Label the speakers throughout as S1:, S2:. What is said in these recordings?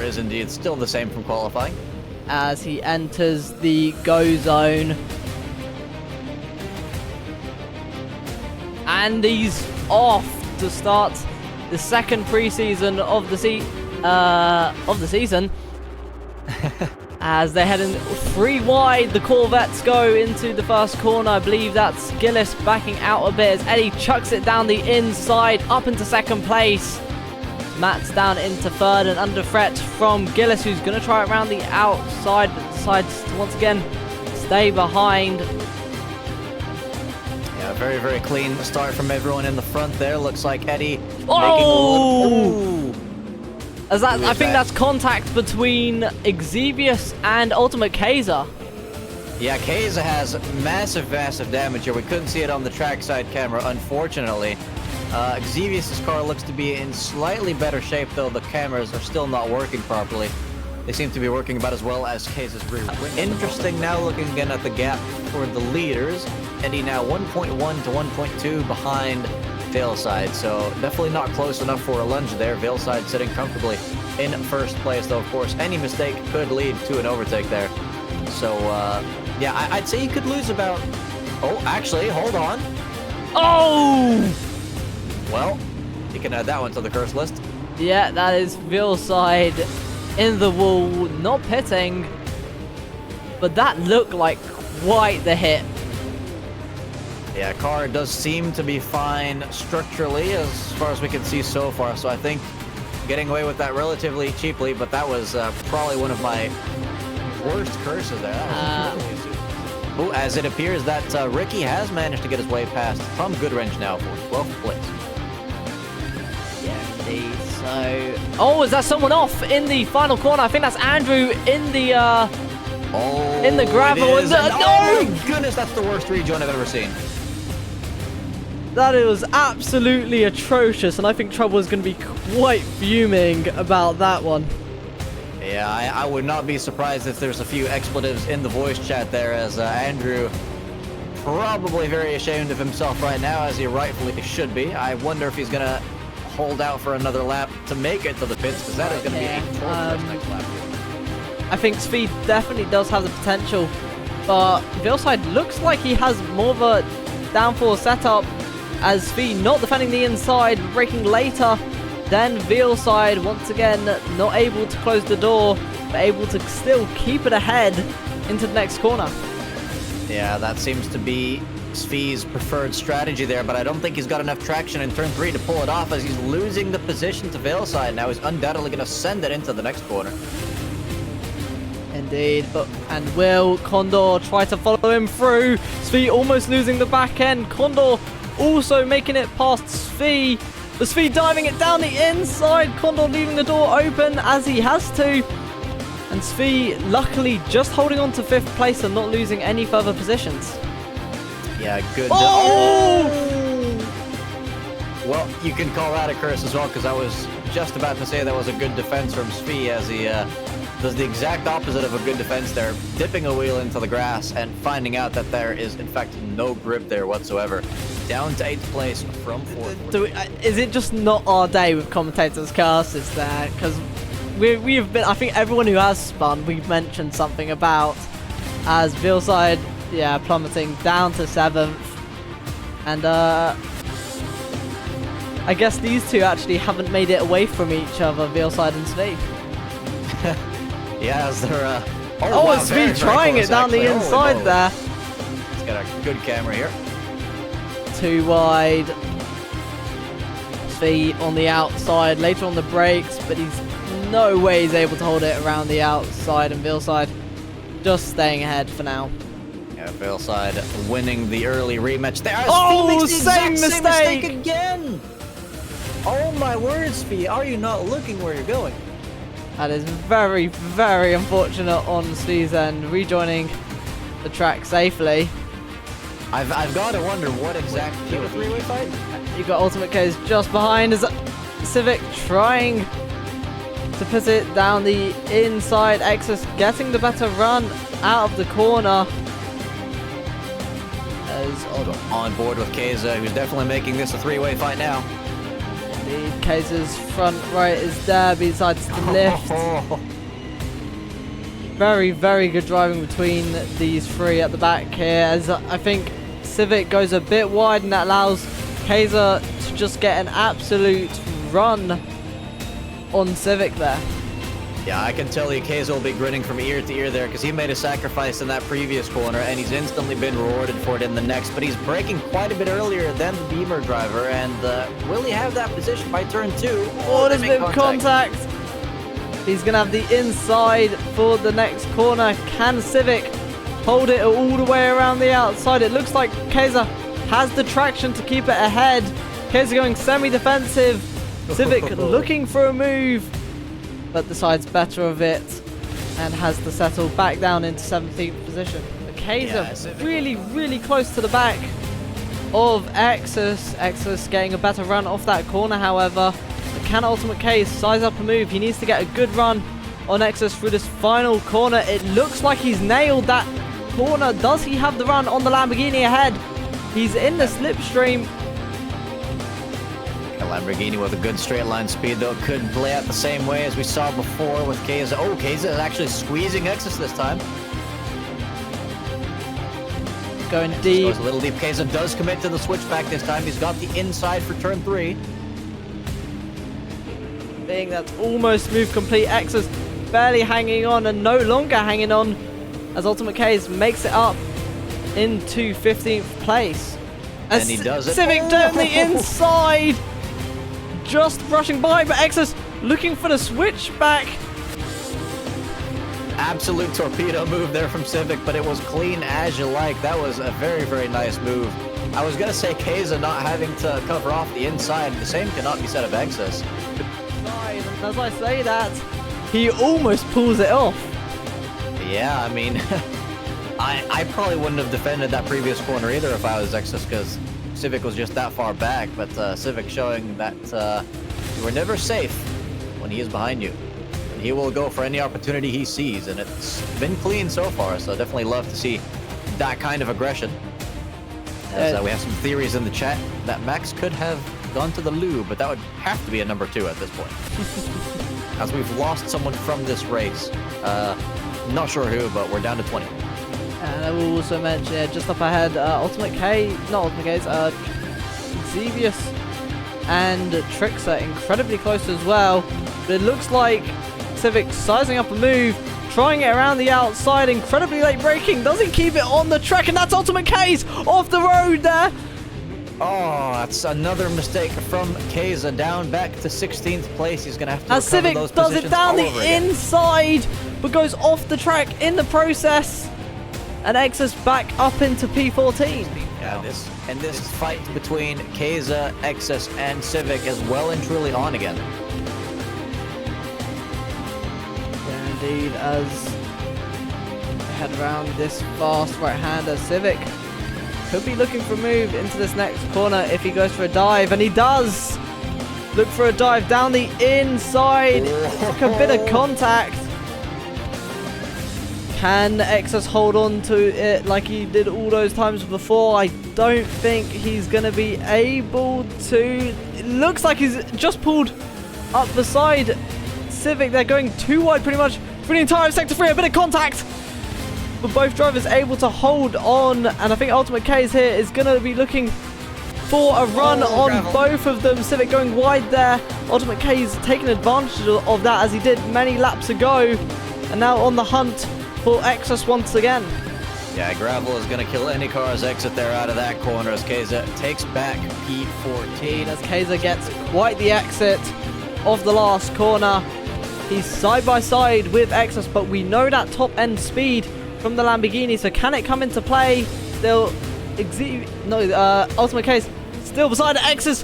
S1: is indeed still the same from qualifying.
S2: As he enters the go zone. And he's off to start the second preseason of the season. As they head in 3 wide, the Corvettes go into the first corner. I believe that's Gillis backing out a bit as Eddie chucks it down the inside, up into second place. Matt's down into third and under threat from Gillis, who's going to try it around the outside, but decides to once again stay behind.
S1: Yeah, very, very clean start from everyone in the front there. Looks like Eddie
S2: Oh! As that, I think that's contact between Exevius and Ultimate Kaiser.
S1: Yeah, Kaiser has massive, massive damage here. We couldn't see it on the trackside camera, unfortunately. Exevius' car looks to be in slightly better shape, though the cameras are still not working properly. They seem to be working about as well as Kaiser's rear wing. Interesting now looking again at the gap for the leaders. Eddie now 1.1 to 1.2 behind Veilside, so definitely not close enough for a lunge there. Veilside sitting comfortably in first place, though of course any mistake could lead to an overtake there. So yeah, I'd say you could lose about... Oh, actually, hold on.
S2: Oh!
S1: Well, you can add that one to the curse list.
S2: Yeah, that is Veilside in the wall, not pitting, but that looked like quite the hit.
S1: Yeah, car does seem to be fine structurally as far as we can see so far, so I think getting away with that relatively cheaply, but that was probably one of my worst curses there. Oh, as it appears that Ricky has managed to get his way past Tom Goodwrench now for 12th place.
S2: Yeah, indeed. So, oh, is that someone off in the final corner? I think that's Andrew in the gravel.
S1: It is.
S2: No!
S1: Oh my goodness, that's the worst rejoin I've ever seen.
S2: That was absolutely atrocious, and I think Trouble is going to be quite fuming about that one.
S1: Yeah, I would not be surprised if there's a few expletives in the voice chat there, as Andrew probably very ashamed of himself right now, as he rightfully should be. I wonder if he's going to hold out for another lap to make it to the pits, because that is going to be a torturous next lap.
S2: I think Speed definitely does have the potential, but Veilside looks like he has more of a downforce setup, as Speed not defending the inside, braking later. Then Veilside once again not able to close the door, but able to still keep it ahead into the next corner.
S1: Yeah, that seems to be Svee's preferred strategy there, but I don't think he's got enough traction in turn 3 to pull it off, as he's losing the position to Veilside. Now he's undoubtedly going to send it into the next corner.
S2: Indeed, and will Condor try to follow him through? Svee almost losing the back end. Condor also making it past Svee. The Svee diving it down the inside. Condor leaving the door open as he has to. And Svee luckily just holding on to 5th place and not losing any further positions.
S1: Yeah, good.
S2: Oh!
S1: Well, you can call that a curse as well, because I was just about to say that was a good defense from Svee, as he does the exact opposite of a good defense there, dipping a wheel into the grass and finding out that there is in fact no grip there whatsoever. Down to 8th place from 4th.
S2: Is it just not our day with commentators' curses there? Because we have been, I think everyone who has spun, we've mentioned something about, as Veilside, yeah, plummeting down to 7th. And I guess these two actually haven't made it away from each other, Veilside and Svee.
S1: Yeah, as they're
S2: wow, Svee trying it down the inside there.
S1: He's got a good camera here.
S2: 2 wide. Svee on the outside, later on the brakes, but he's no way he's able to hold it around the outside, and Veilside just staying ahead for now.
S1: Yeah, Veilside winning the early rematch there.
S2: Oh, same mistake
S1: again! Oh my word, Svee, are you not looking where you're going?
S2: That is very, very unfortunate on Svee's end, rejoining the track safely.
S1: I've got to wonder what exactly a three-way fight.
S2: You've got Ultimate K's just behind as Civic trying to put it down the inside. Exus getting the better run out of the corner. As
S1: on board with Keza, who's definitely making this a three-way fight now.
S2: Indeed, Kaiser's front right is there, besides the lift. Very, very good driving between these three at the back here, as I think Civic goes a bit wide, and that allows Kaiser to just get an absolute run on Civic there.
S1: Yeah, I can tell you Kaiser will be grinning from ear to ear there, because he made a sacrifice in that previous corner, and he's instantly been rewarded for it in the next. But he's braking quite a bit earlier than the Beamer driver, and will he have that position by turn 2?
S2: Oh, there's a bit of contact. He's going to have the inside for the next corner. Can Civic hold it all the way around the outside? It looks like Kaiser has the traction to keep it ahead. Kaiser going semi-defensive. Civic looking for a move, but decides better of it and has to settle back down into 17th position. But Kaiser really, really close to the back of Exus. Exus getting a better run off that corner, however. But can Ultimate K size up a move? He needs to get a good run on Exus through this final corner. It looks like he's nailed that corner. Does he have the run on the Lamborghini ahead? He's in the slipstream.
S1: Lamborghini with a good straight line speed, though, could play out the same way as we saw before with Kaiser. Oh, Kaiser is actually squeezing Exus this time.
S2: Going deep.
S1: Goes a little deep. Kaiser does commit to the switchback this time. He's got the inside for turn 3.
S2: Being that's almost move complete. Exus barely hanging on and no longer hanging on as Ultimate K's makes it up into 15th place.
S1: And he does it.
S2: Civic down the inside. Just brushing by, but Exus looking for the switchback.
S1: Absolute torpedo move there from Civic, but it was clean as you like. That was a very, very nice move. I was going to say Kaiser not having to cover off the inside. The same cannot be said of Exus.
S2: As I say that, he almost pulls it off.
S1: Yeah, I mean, I probably wouldn't have defended that previous corner either if I was Exus, because Civic was just that far back. But Civic showing that you are never safe when he is behind you. And he will go for any opportunity he sees, and it's been clean so far, so I definitely love to see that kind of aggression. As we have some theories in the chat that Max could have gone to the loo, but that would have to be a number 2 at this point. As we've lost someone from this race. Not sure who, but we're down to 20.
S2: And I will also mention, just up ahead, Ultimate K, not Ultimate K's, Xevious and Trixer incredibly close as well. But it looks like Civic sizing up a move, trying it around the outside, incredibly late braking, doesn't keep it on the track, and that's Ultimate K's off the road there.
S1: Oh, that's another mistake from Kaiser, down back to 16th place. He's going to have to recover
S2: Civic
S1: those
S2: does
S1: positions
S2: it down the
S1: again.
S2: inside, but goes off the track in the process. And Exus back up into P14.
S1: Yeah, this fight between Kaiser, Exus, and Civic is well and truly on again.
S2: Yeah, indeed, as we head around this fast right-hander, Civic could be looking for a move into this next corner if he goes for a dive, and he does look for a dive down the inside. Like a bit of contact. Can Exus hold on to it like he did all those times before? I don't think he's going to be able to. It looks like he's just pulled up beside Civic. They're going too wide pretty much for the entire Sector 3. A bit of contact. But both drivers able to hold on. And I think Ultimate K's here is going to be looking for a run on
S1: gravel.
S2: Both of them. Civic going wide there. Ultimate K's taking advantage of that as he did many laps ago. And now on the hunt for Exus once again.
S1: Yeah, gravel is going to kill any cars exit there out of that corner as Kaiser takes back P14.
S2: As Kaiser gets quite the exit of the last corner. He's side by side with Exus, but we know that top end speed from the Lamborghini, so can it come into play? They'll Ultimate K's still beside Exus,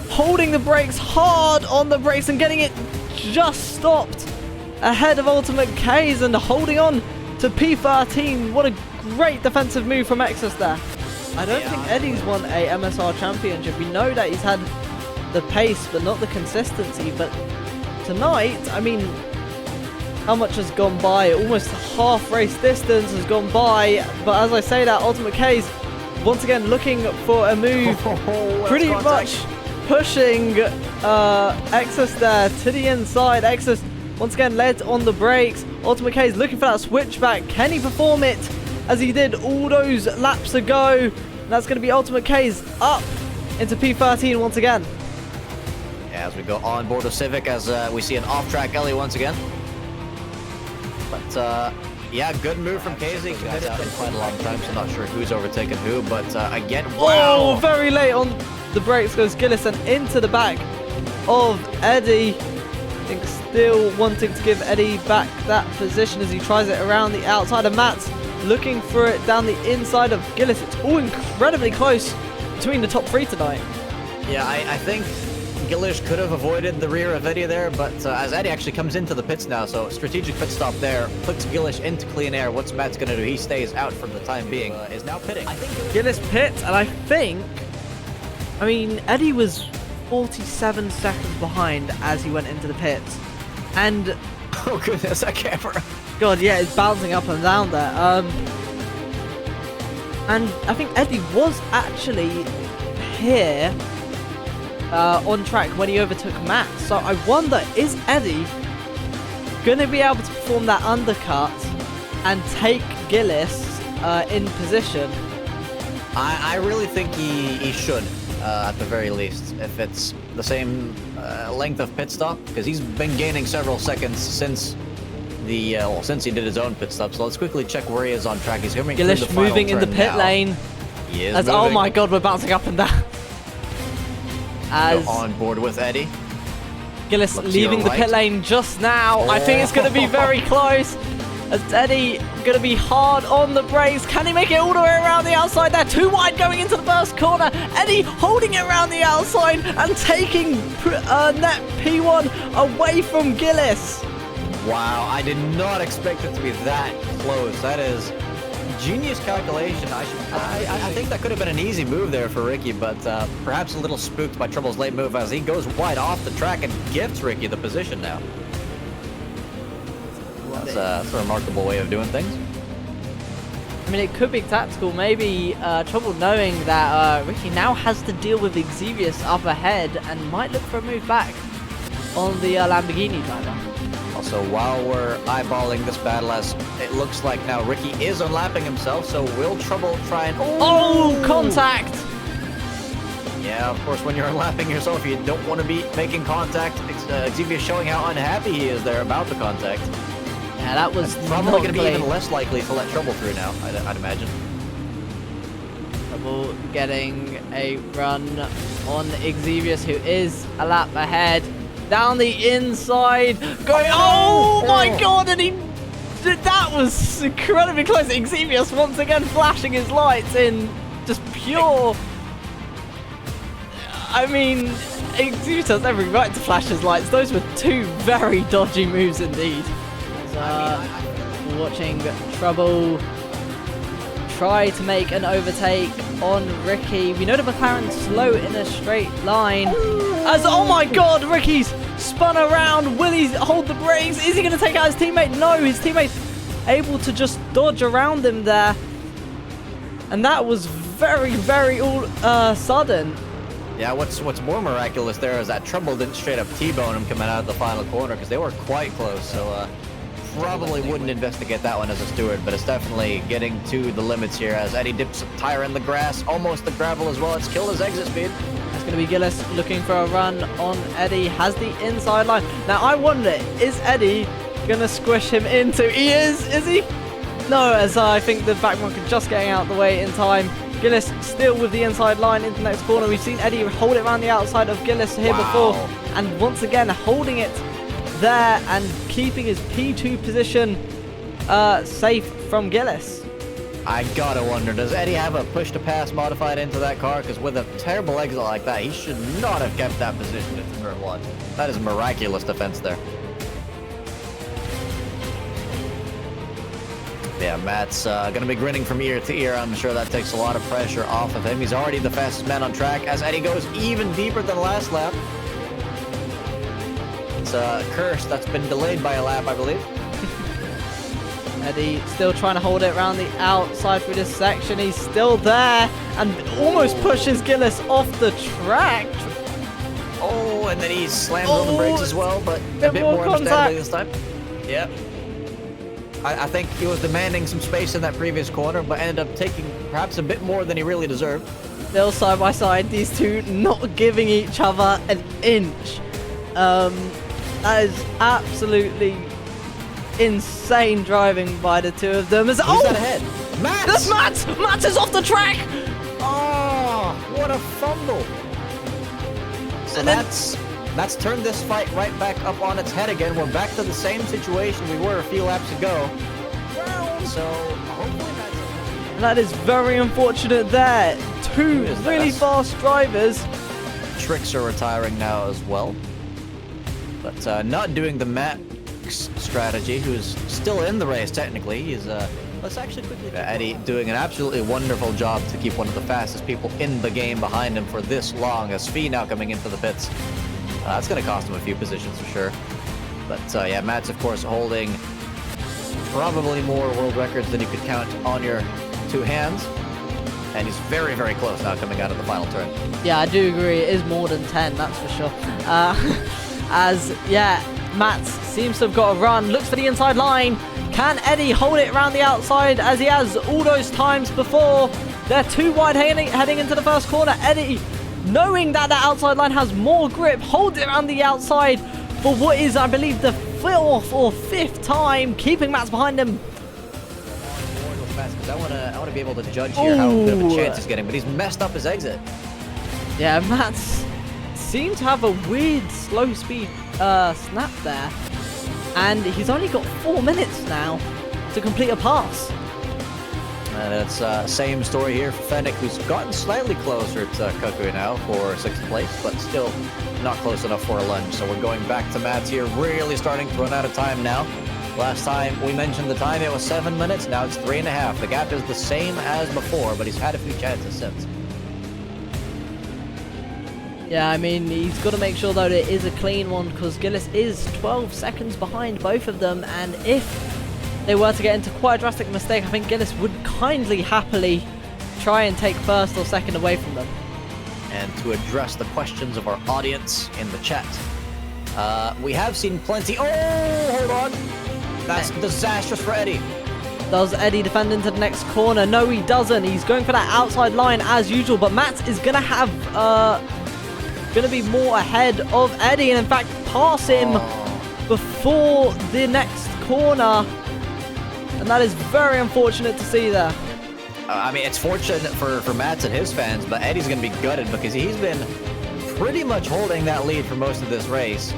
S2: holding the brakes hard on the brakes and getting it just stopped ahead of Ultimate K's and holding on to P13. What a great defensive move from Exus there. I don't think Eddie's won a MSR championship. We know that he's had the pace but not the consistency, but tonight, I mean, how much has gone by? Almost half race distance has gone by, but as I say that, Ultimate K's once again looking for a move pretty much pushing Exodus there to the inside. Exodus once again led on the brakes. Ultimate K is looking for that switchback. Can he perform it as he did all those laps ago? And that's going to be Ultimate K's up into P13 once again.
S1: Yeah, as we go on board of Civic, as we see an off-track Ellie once again. But yeah, good move from KZ. Committed out in quite a long time, so not sure who's overtaken who. But again, wow!
S2: Oh, very late on the brakes goes Gillis and into the back of Eddie. I think still wanting to give Eddie back that position as he tries it around the outside of Matt's looking for it down the inside of Gillis. It's all incredibly close between the top three tonight.
S1: Yeah, I think Gillis could have avoided the rear of Eddie there, but as Eddie actually comes into the pits now, so strategic pit stop there, puts Gillis into clean air. What's Matt's going to do? He stays out for the time being, is now pitting. I think
S2: Gillis pits, and I mean, Eddie was 47 seconds behind as he went into the pits. And
S1: oh goodness, that camera.
S2: God, yeah, it's bouncing up and down there. And I think Eddie was actually here on track when he overtook Matt. So I wonder, is Eddie going to be able to perform that undercut and take Gillis in position?
S1: I really think he should, at the very least, if it's the same length of pit stop, because he's been gaining several seconds since the since he did his own pit stop. So let's quickly check where he is on track. He's coming
S2: Gillis
S1: through the final
S2: moving in the
S1: turn
S2: pit
S1: now.
S2: lane.
S1: He is
S2: As,
S1: moving.
S2: oh my God, we're bouncing up and down. As
S1: Go on board with Eddie.
S2: Gillis
S1: Look to
S2: leaving
S1: your
S2: the pit
S1: right.
S2: lane just now. I think it's going to be very close. As Eddie going to be hard on the brakes. Can he make it all the way around the outside there? Too wide going into the first corner. Eddie holding it around the outside and taking net P1 away from Gillis.
S1: Wow, I did not expect it to be that close. That is genius calculation. I think that could have been an easy move there for Ricky, but perhaps a little spooked by Trouble's late move as he goes wide off the track and gifts Ricky the position now. That's a remarkable way of doing things.
S2: I mean, it could be tactical. Maybe Trouble knowing that Ricky now has to deal with Exevius up ahead and might look for a move back on the Lamborghini driver.
S1: Also, while we're eyeballing this battle, as it looks like now Ricky is unlapping himself, so will Trouble try and...
S2: Oh, contact!
S1: Yeah, of course, when you're unlapping yourself, you don't want to be making contact. Exevius showing how unhappy he is there about the contact.
S2: Yeah, that was
S1: Probably
S2: not
S1: going to be
S2: clean.
S1: even less likely to let Trouble through now, I'd imagine.
S2: Trouble getting a run on Exevius, who is a lap ahead. Down the inside, going, oh my God, and that was incredibly close. Exevius once again flashing his lights in just pure, I mean, Exevius has every right to flash his lights. Those were two very dodgy moves indeed. Watching Trouble try to make an overtake on Ricky. We know the McLaren's slow in a straight line. As, oh my God, Ricky's spun around. Will he hold the brakes? Is he going to take out his teammate? No, his teammate's able to just dodge around him there. And that was very, very sudden.
S1: Yeah, what's more miraculous there is that Trouble didn't straight up T-bone him coming out of the final corner, because they were quite close, so probably wouldn't investigate that one as a steward, but it's definitely getting to the limits here as Eddie dips a tire in the grass, almost the gravel as well. It's killed his exit speed.
S2: That's going to be Gillis looking for a run on Eddie. Has the inside line. Now, I wonder, is Eddie going to squish him into... He is he? No, as I think the back marker just getting out the way in time. Gillis still with the inside line into the next corner. We've seen Eddie hold it around the outside of Gillis here before. And once again, holding it there and keeping his P2 position safe from Gillis.
S1: I gotta wonder, does Eddie have a push to pass modified into that car? Because with a terrible exit like that, he should not have kept that position into turn one. That is miraculous defense there. Yeah, Matt's gonna be grinning from ear to ear. I'm sure that takes a lot of pressure off of him. He's already the fastest man on track as Eddie goes even deeper than last lap. It's a curse that's been delayed by a lap, I believe.
S2: Eddie still trying to hold it around the outside through this section. He's still there and almost pushes Gillis off the track.
S1: Oh, and then he slams on the brakes as well, but a bit more understandably this time. Yep. I think he was demanding some space in that previous corner, but ended up taking perhaps a bit more than he really deserved.
S2: Still side by side, these two not giving each other an inch. That is absolutely insane driving by the two of them.
S1: Who's that ahead? Matt!
S2: That's Matt! Matt is off the track!
S1: Oh, what a fumble. So that's turned this fight right back up on its head again. We're back to the same situation we were a few laps ago. So hopefully
S2: that is very unfortunate there. Two really fast drivers.
S1: Tricks are retiring now as well. But not doing the Max strategy, who's still in the race technically. He's let's actually quickly Eddie doing an absolutely wonderful job to keep one of the fastest people in the game behind him for this long, as Fee now coming into the pits. That's going to cost him a few positions for sure. But yeah, Matt's of course holding probably more world records than you could count on your two hands. And he's very, very close now coming out of the final turn.
S2: Yeah, I do agree. It is more than 10, that's for sure. Yeah, Matt seems to have got a run. Looks for the inside line. Can Eddie hold it around the outside as he has all those times before? They're too wide heading into the first corner. Eddie, knowing that the outside line has more grip, holds it around the outside for what is, I believe, the fourth or fifth time, keeping Matt behind him.
S1: Because I want to be able to judge here how good of a chance he's getting, but he's messed up his exit.
S2: Yeah, Matt seems to have a weird slow speed snap there, and he's only got 4 minutes now to complete a pass.
S1: And it's same story here for Fennec, who's gotten slightly closer to Kukui now for 6th place, but still not close enough for a lunge. So we're going back to Matt here, really starting to run out of time now. Last time we mentioned the time, it was 7 minutes. Now it's 3.5. The gap is the same as before, but he's had a few chances since.
S2: Yeah, I mean, he's got to make sure, though, that it is a clean one, because Gillis is 12 seconds behind both of them, and if they were to get into quite a drastic mistake, I think Gillis would kindly, happily try and take first or second away from them.
S1: And to address the questions of our audience in the chat, we have seen plenty. Oh, hold on. That's disastrous for Eddie.
S2: Does Eddie defend into the next corner? No, he doesn't. He's going for that outside line as usual, but Matt is going to have, going to be more ahead of Eddie, and in fact pass him before the next corner. And that is very unfortunate to see there.
S1: I mean, it's fortunate for Matt and his fans, but Eddie's going to be gutted because he's been pretty much holding that lead for most of this race,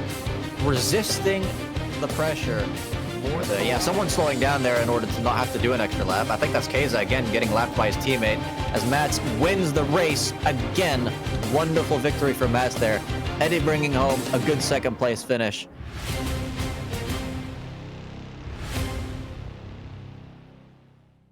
S1: resisting the pressure. Yeah, someone's slowing down there in order to not have to do an extra lap. I think that's Keza again getting lapped by his teammate as Mats wins the race again. Wonderful victory for Mats there. Eddie bringing home a good 2nd place finish.